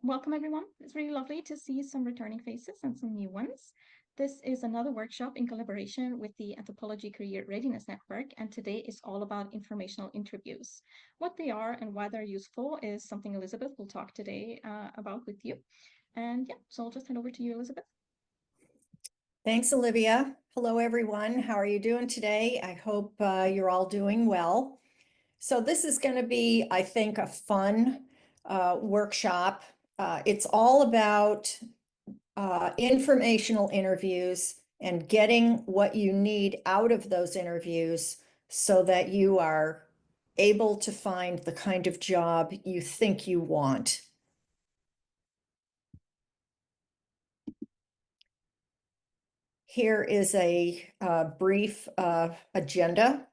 Welcome, everyone. It's really lovely to see some returning faces and some new ones. This is another workshop in collaboration with the Anthropology Career Readiness Network, and today is all about informational interviews. What they are and why they're useful is something Elizabeth will talk today about with you. And yeah, so I'll just hand over to you, Elizabeth. Thanks, Olivia. Hello, everyone. How are you doing today? I hope you're all doing well. So this is going to be, I think, a fun workshop. It's all about informational interviews and getting what you need out of those interviews so that you are able to find the kind of job you think you want. Here is a brief agenda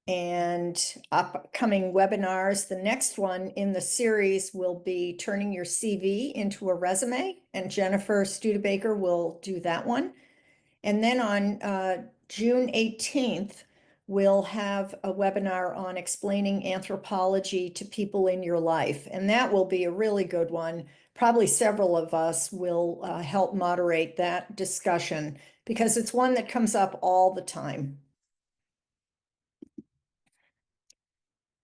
and upcoming webinars. The next one in the series will be turning your CV into a resume, and Jennifer Studebaker will do that one. And then on June 18th, we'll have a webinar on explaining anthropology to people in your life. And that will be a really good one. Probably several of us will help moderate that discussion because it's one that comes up all the time.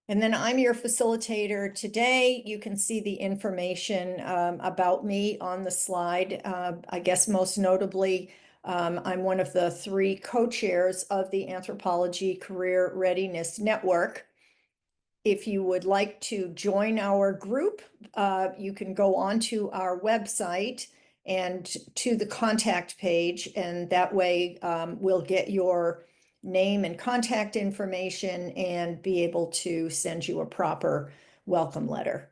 And then I'm your facilitator today. You can see the information about me on the slide. I guess most notably, I'm one of the 3 co-chairs of the Anthropology Career Readiness Network. If you would like to join our group, you can go onto our website and to the contact page, and that way we'll get your name and contact information and be able to send you a proper welcome letter.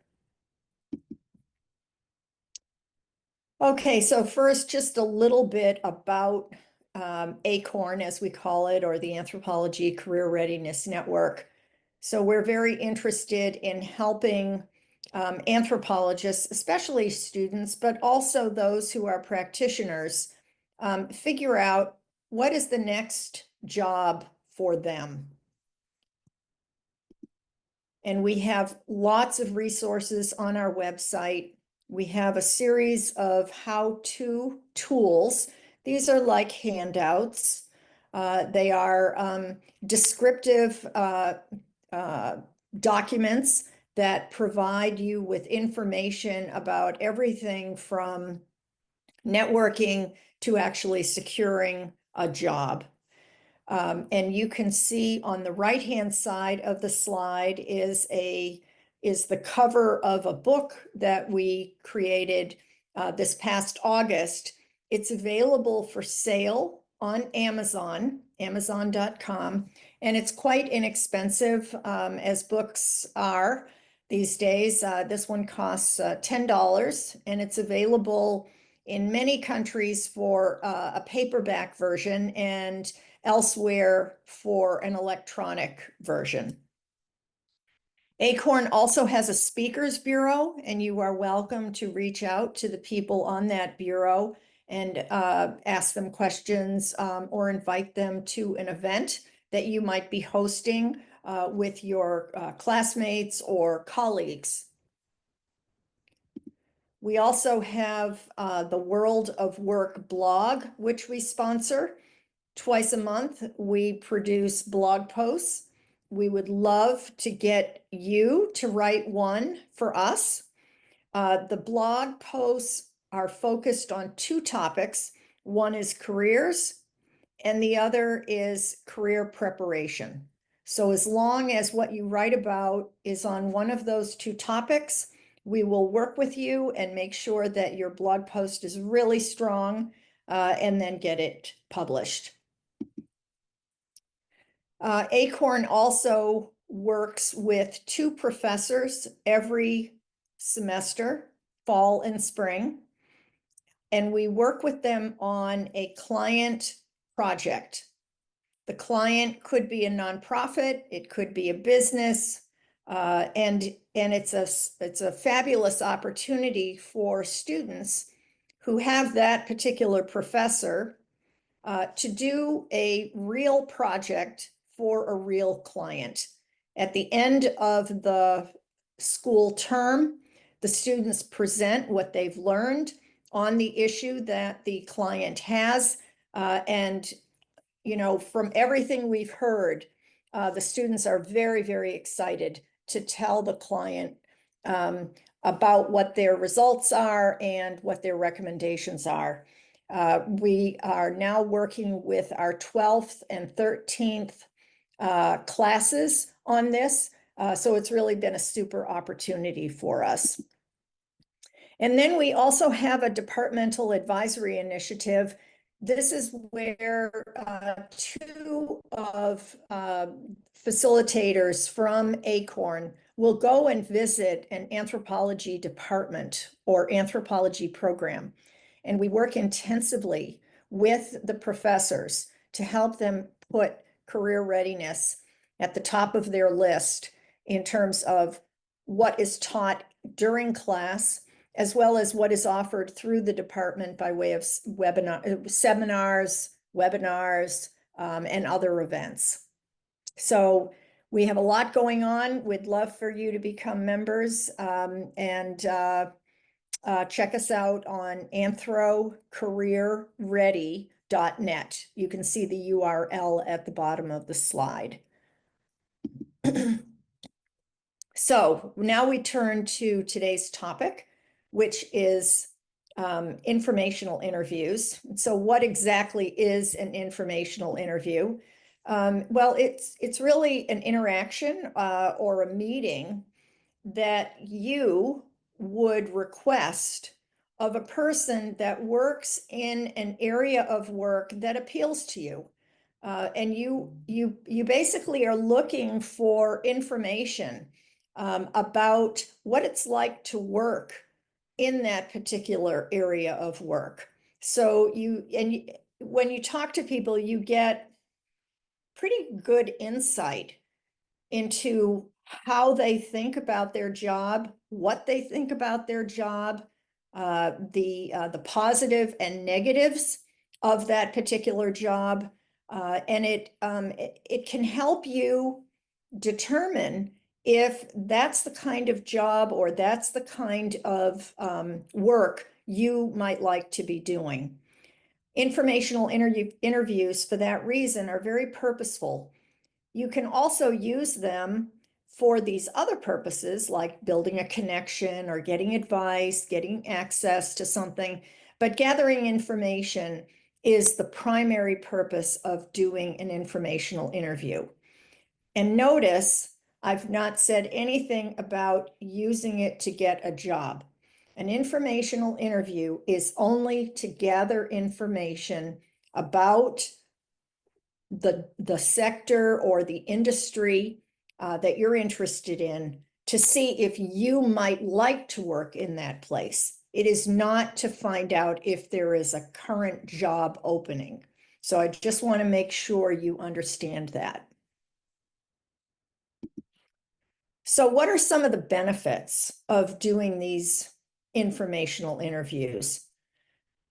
Okay, so first, just a little bit about ACORN, as we call it, or the Anthropology Career Readiness Network. So we're very interested in helping anthropologists, especially students, but also those who are practitioners, figure out what is the next job for them. And we have lots of resources on our website. We have a series of how-to tools. These are like handouts. They are descriptive documents that provide you with information about everything from networking to actually securing a job. And you can see on the right-hand side of the slide is the cover of a book that we created this past August. It's available for sale on Amazon, amazon.com, and it's quite inexpensive, as books are these days. This one costs $10, and it's available in many countries for a paperback version and elsewhere for an electronic version. ACORN also has a speakers bureau, and you are welcome to reach out to the people on that bureau and ask them questions or invite them to an event that you might be hosting with your classmates or colleagues. We also have the World of Work blog, which we sponsor. Twice a month, we produce blog posts. We would love to get you to write one for us. The blog posts are focused on 2 topics. One is careers, and the other is career preparation. So as long as what you write about is on one of those 2 topics, we will work with you and make sure that your blog post is really strong and then get it published. ACORN also works with 2 professors every semester, fall and spring, and we work with them on a client project. The client could be a nonprofit, it could be a business, and it's a fabulous opportunity for students who have that particular professor to do a real project for a real client. At the end of the school term, The students present what they've learned on the issue that the client has. And, you know, from everything we've heard, the students are very, very excited to tell the client about what their results are and what their recommendations are. We are now working with our 12th and 13th classes on this. So it's really been a super opportunity for us. And then we also have a departmental advisory initiative. This is where two of facilitators from ACORN will go and visit an anthropology department or anthropology program. And we work intensively with the professors to help them put career readiness at the top of their list in terms of what is taught during class, as well as what is offered through the department by way of seminars, webinars, and other events. So we have a lot going on. We'd love for you to become members, and check us out on anthrocareerready.net. You can see the URL at the bottom of the slide. So now we turn to today's topic, which is informational interviews. So what exactly is an informational interview? Well, it's really an interaction or a meeting that you would request of a person that works in an area of work that appeals to you. And you basically are looking for information about what it's like to work in that particular area of work. So when you talk to people, you get pretty good insight into how they think about their job, what they think about their job, the positive and negatives of that particular job, and it can help you determine if that's the kind of job or that's the kind of work you might like to be doing. Informational interviews, for that reason, are very purposeful. You can also use them for these other purposes, like building a connection or getting advice, getting access to something, but gathering information is the primary purpose of doing an informational interview. And notice, I've not said anything about using it to get a job. An informational interview is only to gather information about the sector or the industry that you're interested in to see if you might like to work in that place. It is not to find out if there is a current job opening. So I just want to make sure you understand that. So what are some of the benefits of doing these informational interviews?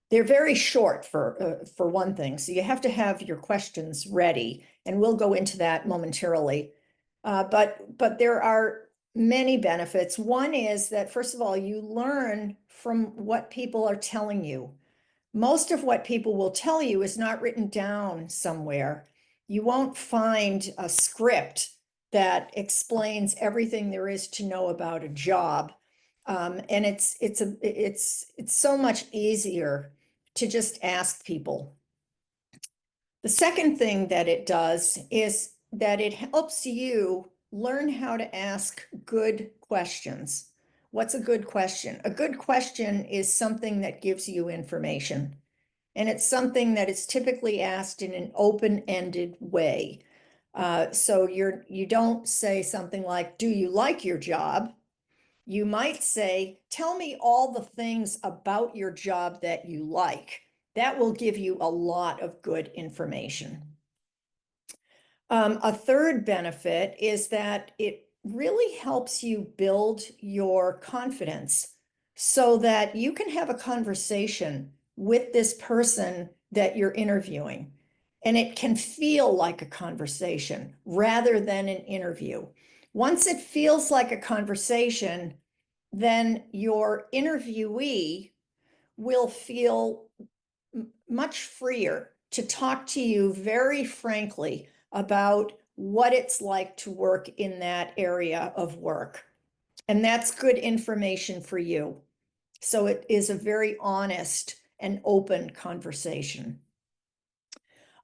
They're very short for one thing, so you have to have your questions ready, and we'll go into that momentarily. But there are many benefits. One is that, first of all, you learn from what people are telling you. Most of what people will tell you is not written down somewhere. You won't find a script that explains everything there is to know about a job. And it's so much easier to just ask people. The second thing that it does is that it helps you learn how to ask good questions. What's a good question? A good question is something that gives you information. And it's something that is typically asked in an open-ended way. So you don't say something like, do you like your job? You might say, tell me all the things about your job that you like. That will give you a lot of good information. A third benefit is that it really helps you build your confidence so that you can have a conversation with this person that you're interviewing. And it can feel like a conversation rather than an interview. Once it feels like a conversation, then your interviewee will feel much freer to talk to you very frankly about what it's like to work in that area of work. And that's good information for you. So it is a very honest and open conversation.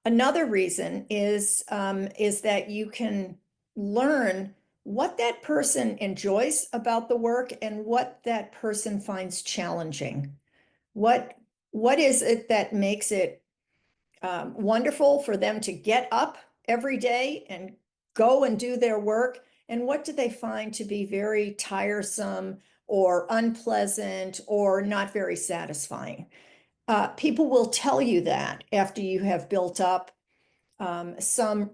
Another reason is that you can learn what that person enjoys about the work and what that person finds challenging. What is it that makes it wonderful for them to get up every day and go and do their work? And what do they find to be very tiresome or unpleasant or not very satisfying? People will tell you that after you have built up some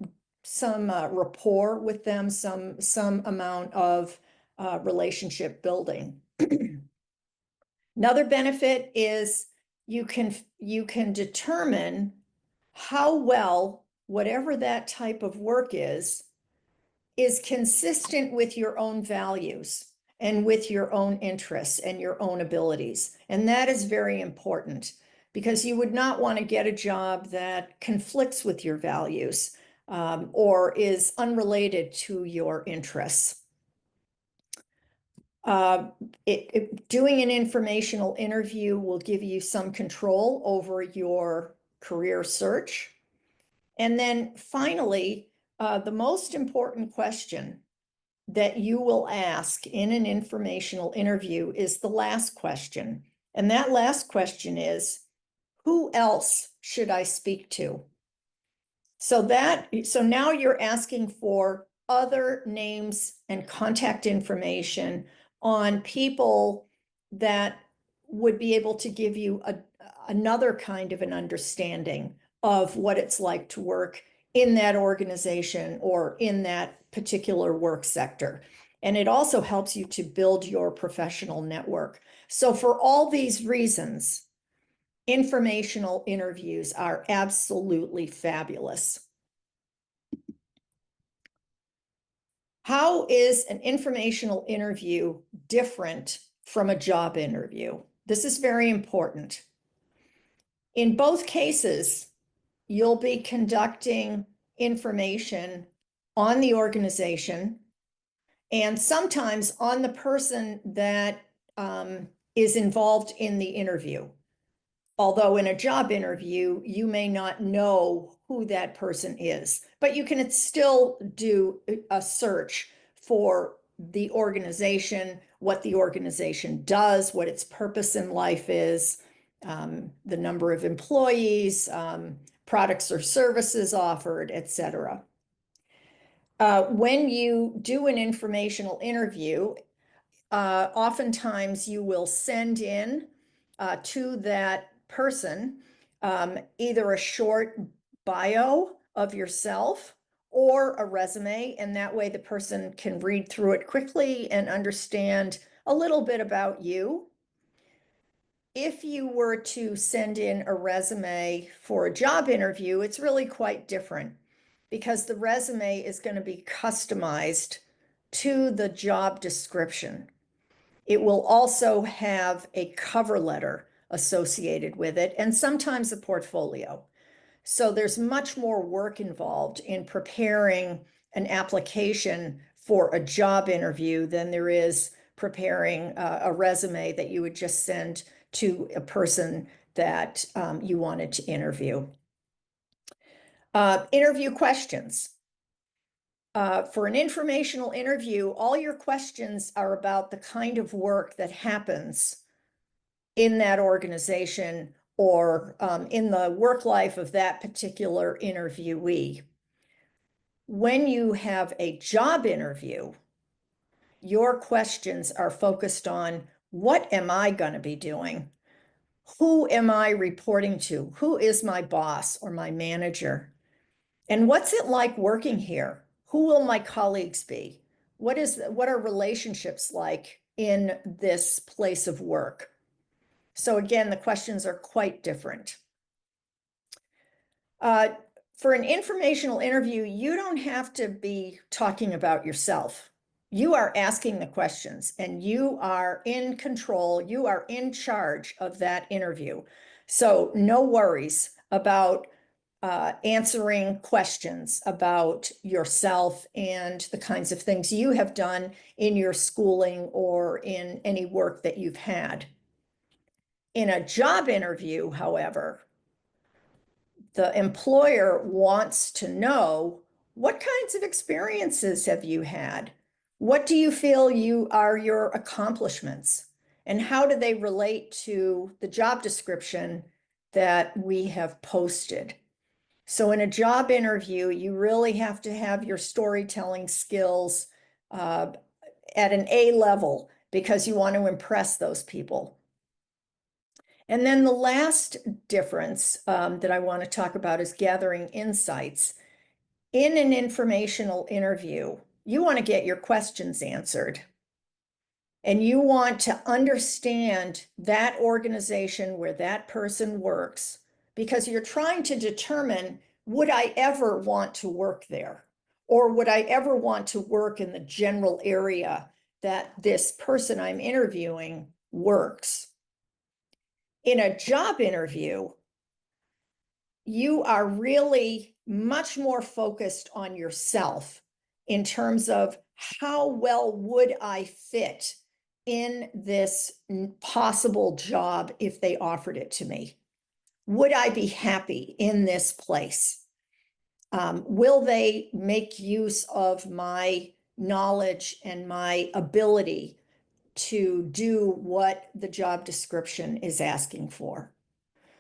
rapport with them, some amount of relationship building. Another benefit is you can determine how well whatever that type of work is consistent with your own values and with your own interests and your own abilities. And that is very important because you would not want to get a job that conflicts with your values or is unrelated to your interests. Doing an informational interview will give you some control over your career search. And then finally, the most important question that you will ask in an informational interview is the last question. And that last question is, who else should I speak to? So now you're asking for other names and contact information on people that would be able to give you another kind of an understanding of what it's like to work in that organization or in that particular work sector. And it also helps you to build your professional network. So for all these reasons, informational interviews are absolutely fabulous. How is an informational interview different from a job interview? This is very important. In both cases, you'll be conducting information on the organization and sometimes on the person that is involved in the interview. Although in a job interview, you may not know who that person is, but you can still do a search for the organization, what the organization does, what its purpose in life is, the number of employees, products or services offered, etc. When you do an informational interview, oftentimes you will send in to that person either a short bio of yourself or a resume, and that way the person can read through it quickly and understand a little bit about you. If you were to send in a resume for a job interview, it's really quite different because the resume is going to be customized to the job description. It will also have a cover letter associated with it and sometimes a portfolio. So there's much more work involved in preparing an application for a job interview than there is preparing a resume that you would just send to a person that you wanted to interview. Interview questions. For an informational interview, all your questions are about the kind of work that happens in that organization or in the work life of that particular interviewee. When you have a job interview, your questions are focused on what am I going to be doing? Who am I reporting to? Who is my boss or my manager? And what's it like working here? Who will my colleagues be? What are relationships like in this place of work? So again, the questions are quite different. For an informational interview, you don't have to be talking about yourself. You are asking the questions and you are in control. You are in charge of that interview. So no worries about answering questions about yourself and the kinds of things you have done in your schooling or in any work that you've had. In a job interview, however, the employer wants to know, what kinds of experiences have you had? What do you feel are your accomplishments? And how do they relate to the job description that we have posted? So in a job interview, you really have to have your storytelling skills at an A level because you want to impress those people. And then the last difference that I want to talk about is gathering insights. In an informational interview, you want to get your questions answered. And you want to understand that organization where that person works, because you're trying to determine, would I ever want to work there? Or would I ever want to work in the general area that this person I'm interviewing works? In a job interview, you are really much more focused on yourself in terms of how well would I fit in this possible job if they offered it to me? Would I be happy in this place? Will they make use of my knowledge and my ability to do what the job description is asking for?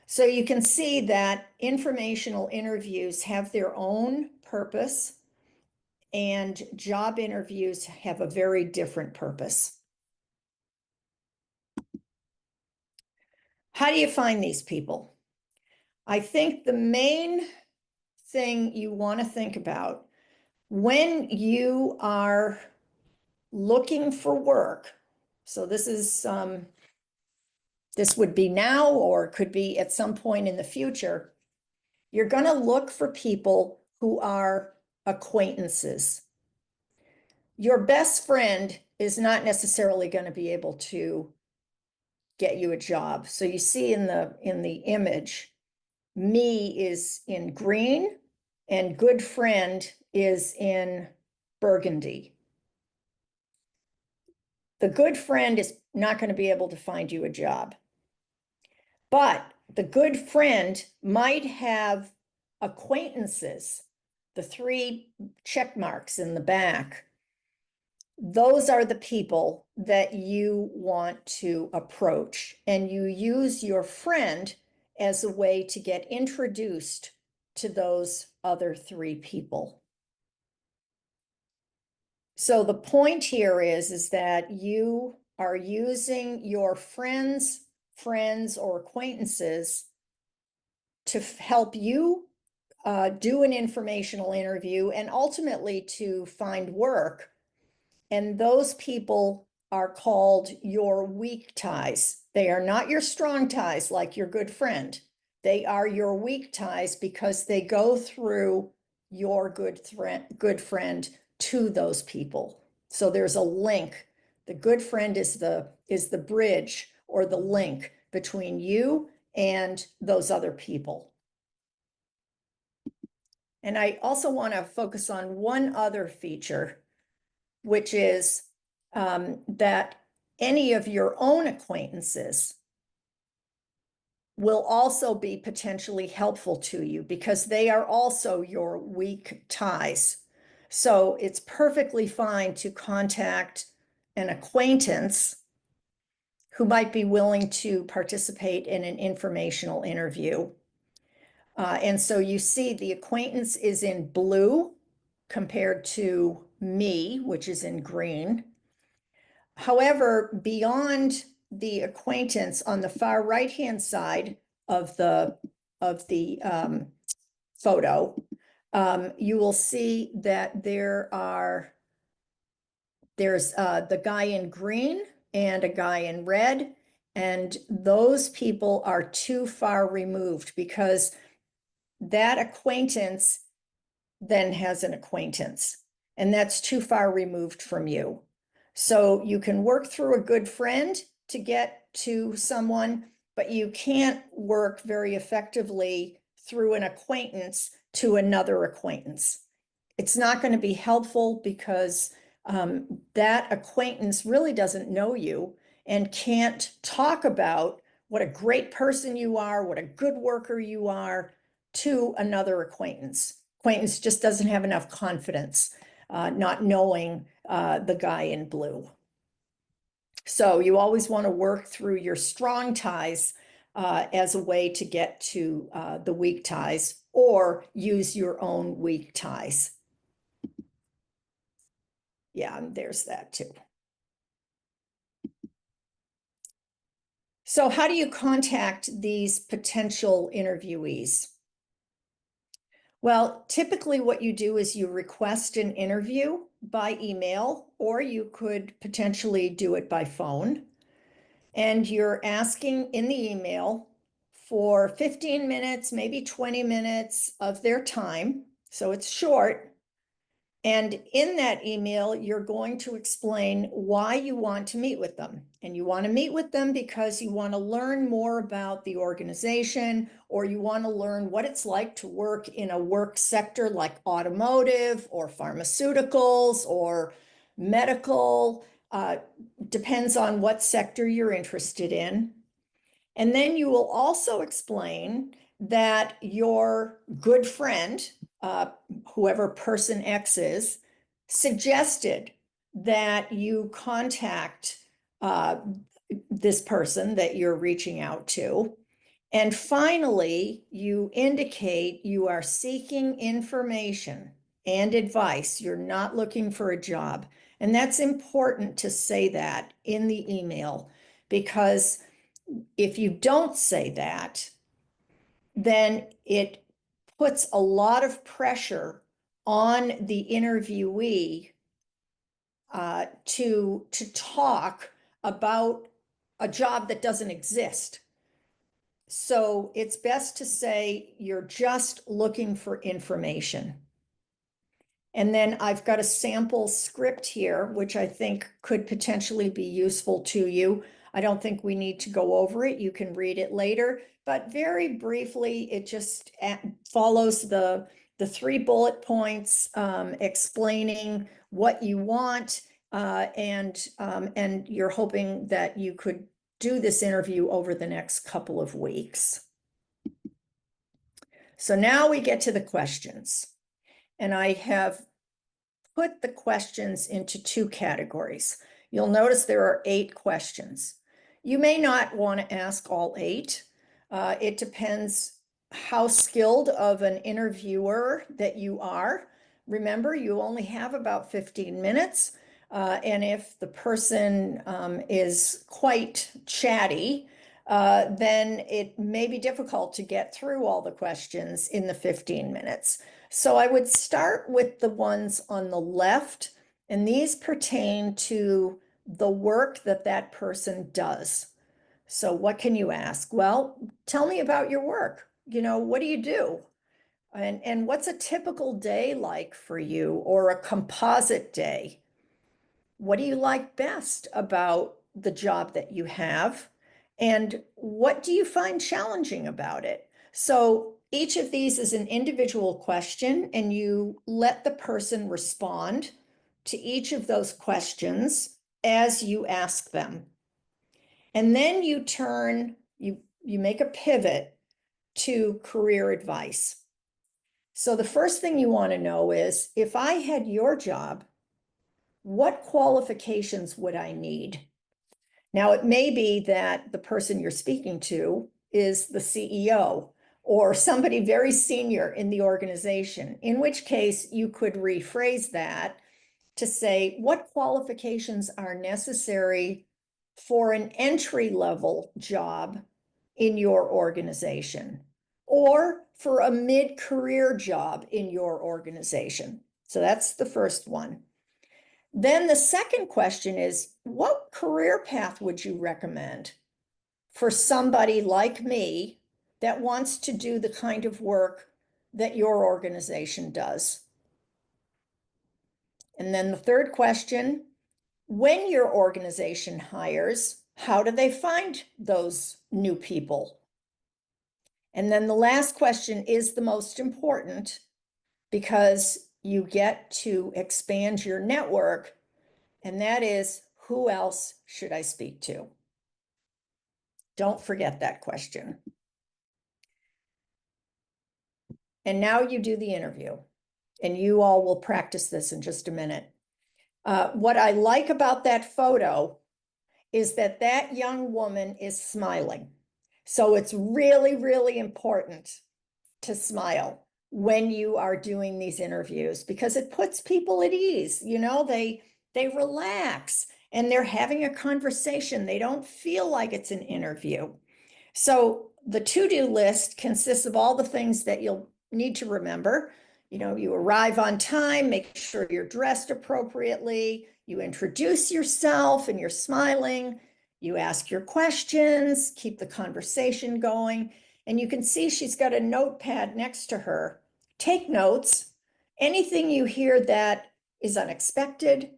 So you can see that informational interviews have their own purpose and job interviews have a very different purpose. How do you find these people? I think the main thing you want to think about when you are looking for work, so this would be now or could be at some point in the future, you're going to look for people who are acquaintances. Your best friend is not necessarily going to be able to get you a job. So you see in the image, me is in green and good friend is in burgundy. The good friend is not going to be able to find you a job. But the good friend might have acquaintances, the 3 check marks in the back. Those are the people that you want to approach, and you use your friend as a way to get introduced to those other 3 people. So the point here is that you are using your friends or acquaintances to help you do an informational interview and ultimately to find work. And those people are called your weak ties. They are not your strong ties like your good friend. They are your weak ties because they go through your good friend to those people. So there's a link. The good friend is the bridge or the link between you and those other people. And I also want to focus on one other feature, which is that any of your own acquaintances will also be potentially helpful to you because they are also your weak ties. So it's perfectly fine to contact an acquaintance who might be willing to participate in an informational interview. And so you see the acquaintance is in blue compared to me, which is in green. However, beyond the acquaintance on the far right-hand side of the photo, you will see that there's the guy in green and a guy in red, and those people are too far removed because that acquaintance then has an acquaintance, and that's too far removed from you. So you can work through a good friend to get to someone, but you can't work very effectively through an acquaintance to another acquaintance. It's not going to be helpful because that acquaintance really doesn't know you and can't talk about what a great person you are, what a good worker you are to another acquaintance. Acquaintance just doesn't have enough confidence, not knowing the guy in blue. So you always want to work through your strong ties as a way to get to the weak ties, or use your own weak ties. Yeah, and there's that too. So how do you contact these potential interviewees? Well, typically what you do is you request an interview by email, or you could potentially do it by phone. And you're asking in the email for 15 minutes, maybe 20 minutes of their time. So it's short. And in that email, you're going to explain why you want to meet with them. And you want to meet with them because you want to learn more about the organization, or you want to learn what it's like to work in a work sector like automotive or pharmaceuticals or medical. Depends on what sector you're interested in. And then you will also explain that your good friend, whoever person X is, suggested that you contact this person that you're reaching out to. And finally, you indicate you are seeking information and advice. You're not looking for a job. And that's important to say that in the email, because if you don't say that, then it puts a lot of pressure on the interviewee to talk about a job that doesn't exist. So it's best to say you're just looking for information. And then I've got a sample script here, which I think could potentially be useful to you. I don't think we need to go over it. You can read it later, but very briefly, it just follows the 3 bullet points explaining what you want, and you're hoping that you could do this interview over the next couple of weeks. So now we get to the questions, and I have put the questions into 2 categories. You'll notice there are 8 questions. You may not want to ask all 8. It depends how skilled of an interviewer that you are. Remember, you only have about 15 minutes. And if the person is quite chatty, then it may be difficult to get through all the questions in the 15 minutes. So I would start with the ones on the left, and these pertain to the work that that person does. So what can you ask? Well, tell me about your work. What do you do? And what's a typical day like for you, or a composite day? What do you like best about the job that you have? And what do you find challenging about it? So each of these is an individual question, and you let the person respond to each of those questions as you ask them. And then you make a pivot to career advice. So the first thing you want to know is, if I had your job, what qualifications would I need? Now, it may be that the person you're speaking to is the CEO or somebody very senior in the organization, in which case you could rephrase that to say, what qualifications are necessary for an entry-level job in your organization, or for a mid-career job in your organization? So that's the first one. Then the second question is, what career path would you recommend for somebody like me that wants to do the kind of work that your organization does? And then the third question, When your organization hires, how do they find those new people? And then the last question is the most important, because you get to expand your network, and that is, who else should I speak to? Don't forget that question. And now you do the interview, and you all will practice this in just a minute. What I like about that photo is that that young woman is smiling. So it's really, really important to smile when you are doing these interviews, because it puts people at ease. You know, they relax and they're having a conversation. They don't feel like it's an interview. So the to-do list consists of all the things that you'll need to remember. You know, you arrive on time, make sure you're dressed appropriately, you introduce yourself and you're smiling, you ask your questions, keep the conversation going. And you can see she's got a notepad next to her. Take notes. Anything you hear that is unexpected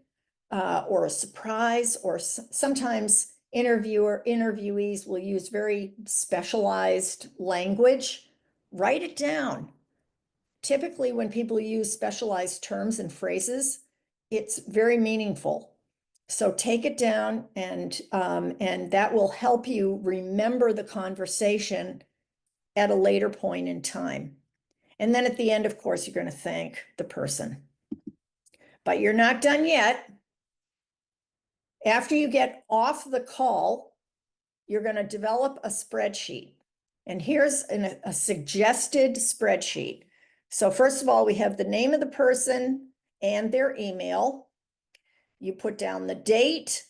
or a surprise, or sometimes interviewees will use very specialized language. Write it down. Typically, when people use specialized terms and phrases, it's very meaningful. So take it down, and that will help you remember the conversation at a later point in time. And then at the end, of course, you're going to thank the person. But you're not done yet. After you get off the call, you're going to develop a spreadsheet. And here's a suggested spreadsheet. So first of all, we have the name of the person and their email. You put down the date.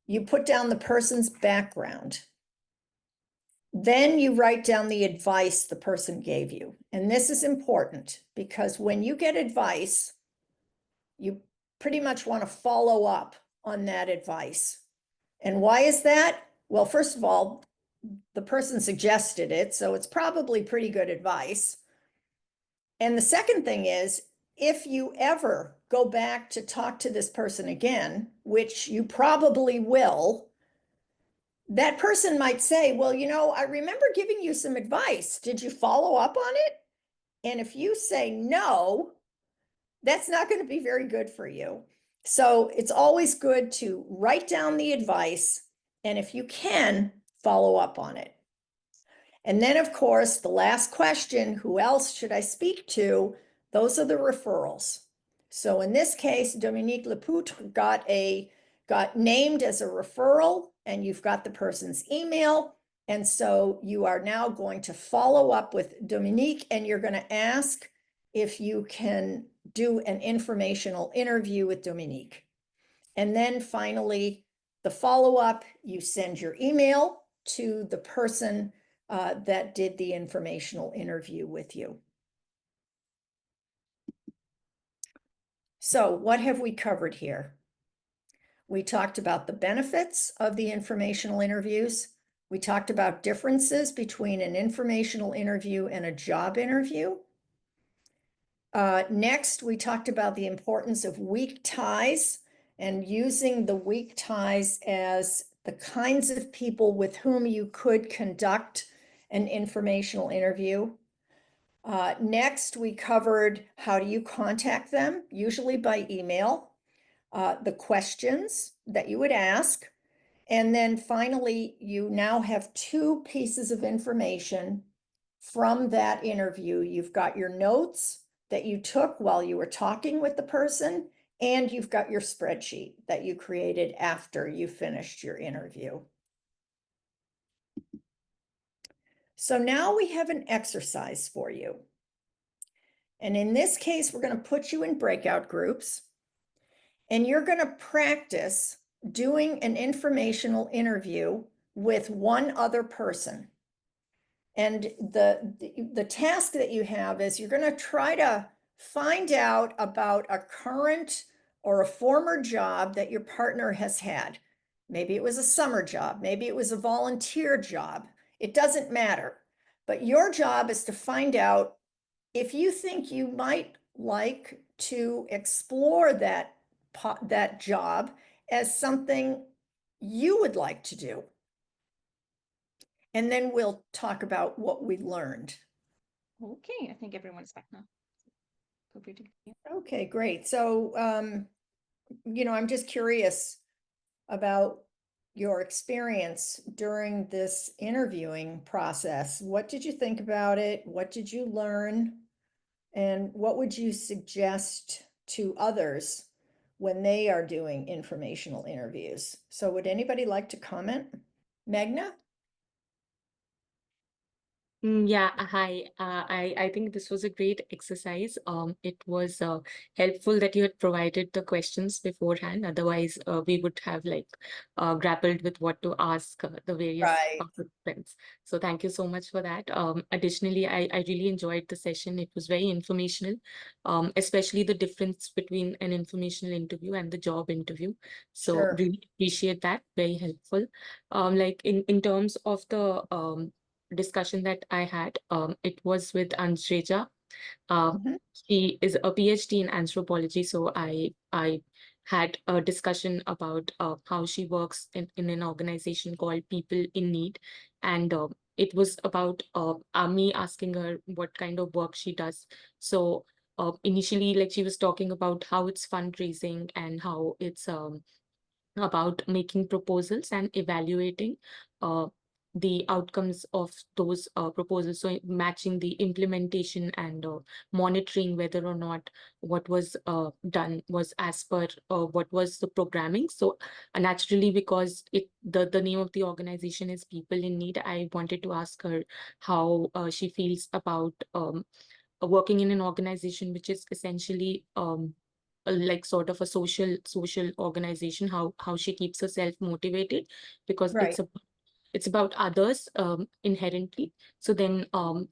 You put down the person's background. Then you write down the advice the person gave you. And this is important, because when you get advice, you pretty much want to follow up on that advice. And why is that? Well, first of all, the person suggested it, so it's probably pretty good advice. And the second thing is, if you ever go back to talk to this person again, which you probably will, that person might say, well, you know, I remember giving you some advice. Did you follow up on it? And if you say no, that's not going to be very good for you. So it's always good to write down the advice, and if you can, follow up on it. And then, of course, the last question, who else should I speak to? Those are the referrals. So in this case, Dominique Lepoutre got named as a referral, and you've got the person's email. And so you are now going to follow up with Dominique, and you're going to ask if you can do an informational interview with Dominique. And then finally, the follow-up, you send your email to the person that did the informational interview with you. So what have we covered here? We talked about the benefits of the informational interviews. We talked about differences between an informational interview and a job interview. Next, we talked about the importance of weak ties and using the weak ties as the kinds of people with whom you could conduct an informational interview. Next, we covered how do you contact them, usually by email, the questions that you would ask. And then finally, you now have two pieces of information from that interview. You've got your notes that you took while you were talking with the person, and you've got your spreadsheet that you created after you finished your interview. So now we have an exercise for you. And in this case, we're going to put you in breakout groups, and you're going to practice doing an informational interview with one other person. And the task that you have is you're going to try to find out about a current or a former job that your partner has had. Maybe it was a summer job, maybe it was a volunteer job. It doesn't matter. But your job is to find out if you think you might like to explore that job as something you would like to do. And then we'll talk about what we learned. Okay, I think everyone's back now. Feel free to continue. Okay, great. So, I'm just curious about your experience during this interviewing process. What did you think about it? What did you learn? And what would you suggest to others when they are doing informational interviews? So would anybody like to comment? Magna? Yeah, hi. I think this was a great exercise. It was helpful that you had provided the questions beforehand. Otherwise, we would have grappled with what to ask the various Right. participants. So thank you so much for that. Additionally, I really enjoyed the session. It was very informational, especially the difference between an informational interview and the job interview. So Sure. really appreciate that. Very helpful. Like in terms of the discussion that I had. It was with Ansreja. Mhm. She is a PhD in anthropology, so I had a discussion about how she works in an organization called People in Need, and it was about me asking her what kind of work she does. So initially, like she was talking about how it's fundraising and how it's about making proposals and evaluating uh, the outcomes of those proposals. So matching the implementation and monitoring whether or not what was done was as per what was the programming. So naturally, because the name of the organization is People in Need, I wanted to ask her how she feels about working in an organization which is essentially like sort of a social organization, how she keeps herself motivated, because Right. it's about others inherently. So then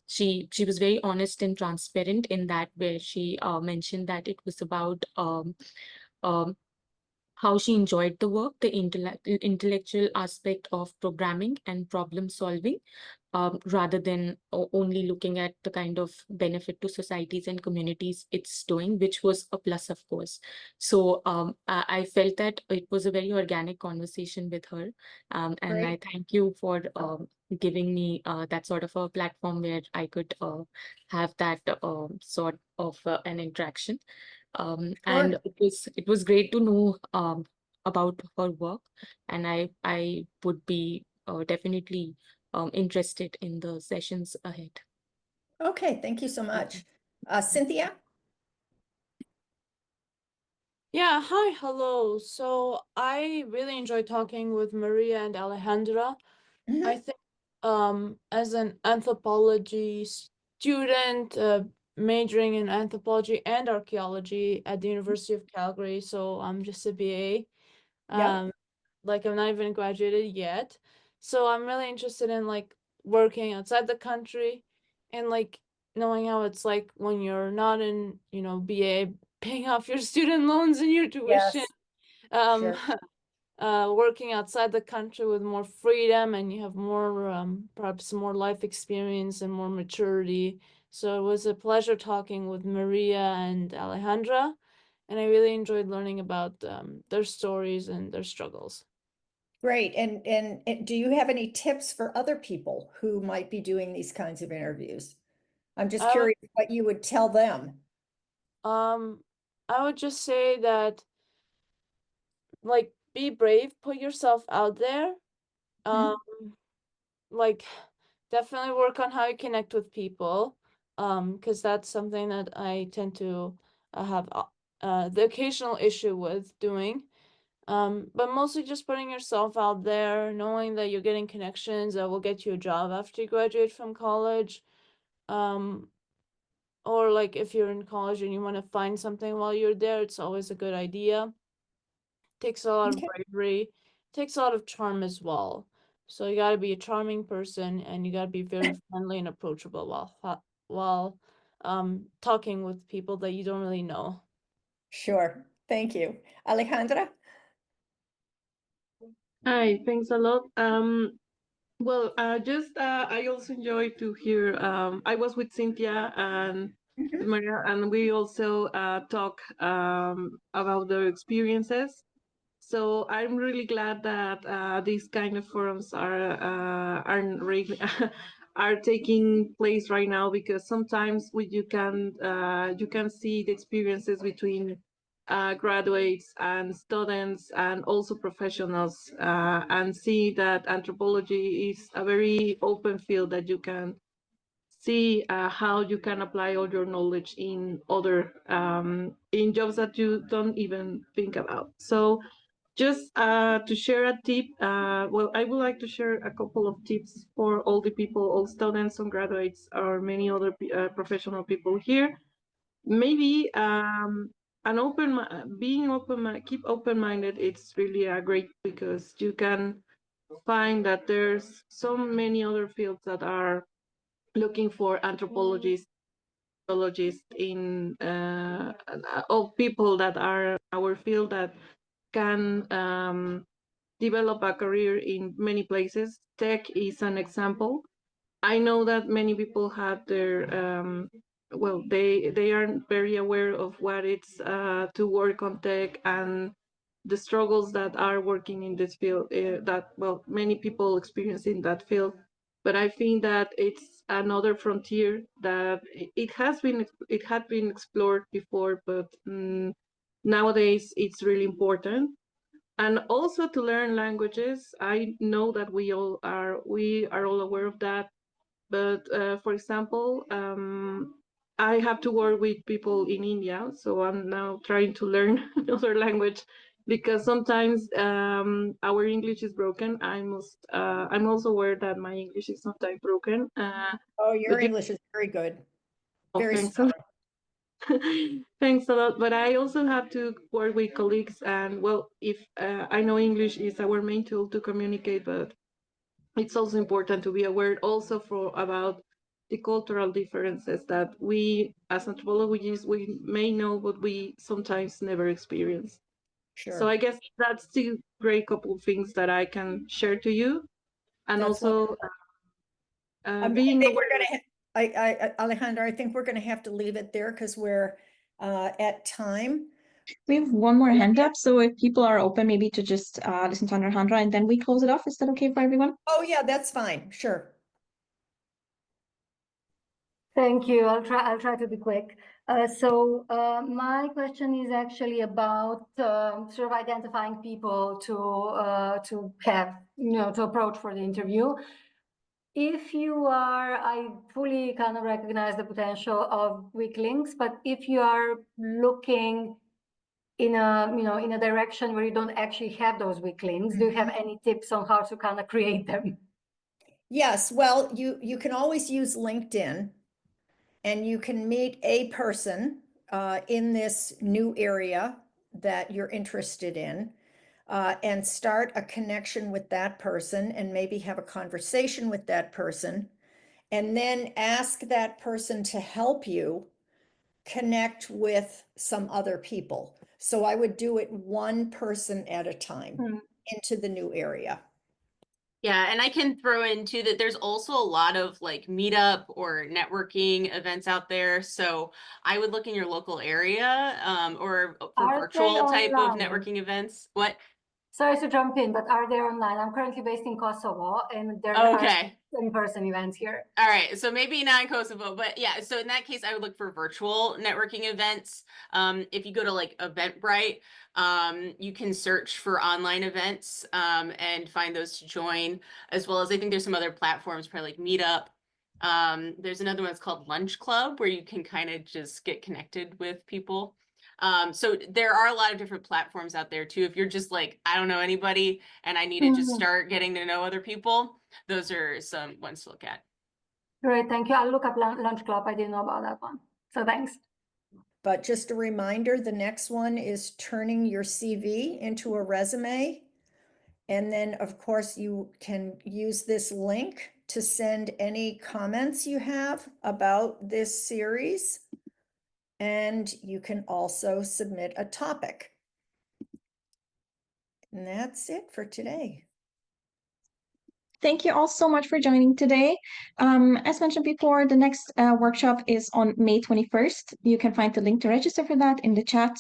she was very honest and transparent in that, where she mentioned that it was about um, how she enjoyed the work, the intellectual aspect of programming and problem solving, rather than only looking at the kind of benefit to societies and communities it's doing, which was a plus, of course. So I felt that it was a very organic conversation with her. And I Great. thank you for giving me that sort of a platform where I could have that sort of an interaction. And Sure. it was great to know about her work, and I would be definitely interested in the sessions ahead. Okay, thank you so much. Cynthia? Yeah, hi, hello. So I really enjoyed talking with Maria and Alejandra. Mhm. I think as an anthropology student, majoring in anthropology and archaeology at the University of Calgary, so I'm just a BA. Yep. Like I'm not even graduated yet. So I'm really interested in like working outside the country and like knowing how it's like when you're not in, BA, paying off your student loans and your tuition. Yes. Um, Sure. working outside the country with more freedom and you have more perhaps more life experience and more maturity. So it was a pleasure talking with Maria and Alejandra, and I really enjoyed learning about their stories and their struggles. Great. And do you have any tips for other people who might be doing these kinds of interviews? I'm just I would curious what you would tell them. um I would just say that like be brave, put yourself out there. Um Mhm. like definitely work on how you connect with people, because that's something that I tend to have the occasional issue with doing. But mostly just putting yourself out there, knowing that you're getting connections that will get you a job after you graduate from college. Um, or like if you're in college and you want to find something while you're there, it's always a good idea. Takes a lot of Okay. bravery, takes a lot of charm as well. So you got to be a charming person and you got to be very friendly and approachable while talking with people that you don't really know. Sure. Thank you. Alejandra? Hi, thanks a lot. Well, just I also enjoy to hear. I was with Cynthia and Mhm. Maria, and we also talk about their experiences. So I'm really glad that these kind of forums are taking place right now, because sometimes you can see the experiences between graduates and students and also professionals, and see that anthropology is a very open field that you can see how you can apply all your knowledge in other in jobs that you don't even think about. So just to share a tip, well, I would like to share a couple of tips for all the people, all students and graduates, or many other professional people here. Maybe keep open-minded. It's really a great, because you can find that there's so many other fields that are looking for anthropologists, in of people that are our field that can develop a career in many places. Tech is an example. I know that many people have their well, they aren't very aware of what it's to work on tech and the struggles that are working in this field, that, well, many people experience in that field. But I think that it's another frontier that it had been explored before, but nowadays it's really important. And also to learn languages. I know that we are all aware of that. But for example, I have to work with people in India, so I'm now trying to learn another language, because sometimes our English is broken. I'm also aware that my English is sometimes broken. Oh, your But English is very good. Very thanks a strong. lot. Thanks a lot. But I also have to work with colleagues, and well, if I know English is our main tool to communicate, but it's also important to be aware also about the cultural differences that we as anthropologists we may know, but we sometimes never experience. Sure. So I guess that's the great couple of things that I can share to you. And That's also I being think aware. we're gonna Alejandra, I think we're gonna have to leave it there because we're at time. We have one more hand up, so if people are open, maybe to just listen to Alejandra and then we close it off. Is that okay for everyone? Oh, yeah, that's fine. Sure. Thank you. I'll try to be quick. My question is actually about sort of identifying people to have, to approach for the interview. If you are, I fully kind of recognize the potential of weak links, but if you are looking in a direction where you don't actually have those weak links, do you have any tips on how to kind of create them? Yes, well, you can always use LinkedIn, and you can meet a person in this new area that you're interested in, and start a connection with that person, and maybe have a conversation with that person, and then ask that person to help you connect with some other people. So I would do it one person at a time into the new area. Yeah, and I can throw in too that there's also a lot of like meetup or networking events out there. So I would look in your local area or for Are virtual they type of online? networking events. What? Sorry to jump in, but are they online? I'm currently based in Kosovo, and there are Okay. in-person events here. All right, so maybe not in Kosovo, but yeah, so in that case, I would look for virtual networking events. If you go to like Eventbrite, you can search for online events and find those to join, as well as I think there's some other platforms, probably like Meetup. There's another one that's called Lunch Club, where you can kind of just get connected with people. So there are a lot of different platforms out there too. If you're just like, I don't know anybody and I need to just start getting to know other people, those are some ones to look at. Great, thank you. I'll look up Lunch Club. I didn't know about that one. So thanks. But just a reminder, the next one is turning your CV into a resume. And then, of course, you can use this link to send any comments you have about this series. And you can also submit a topic. And that's it for today. Thank you all so much for joining today. As mentioned before, the next workshop is on May 21st. You can find the link to register for that in the chat.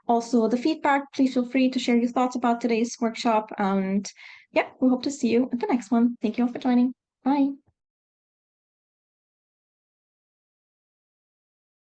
Also, the feedback, please feel free to share your thoughts about today's workshop. And yeah, we hope to see you at the next one. Thank you all for joining. Bye.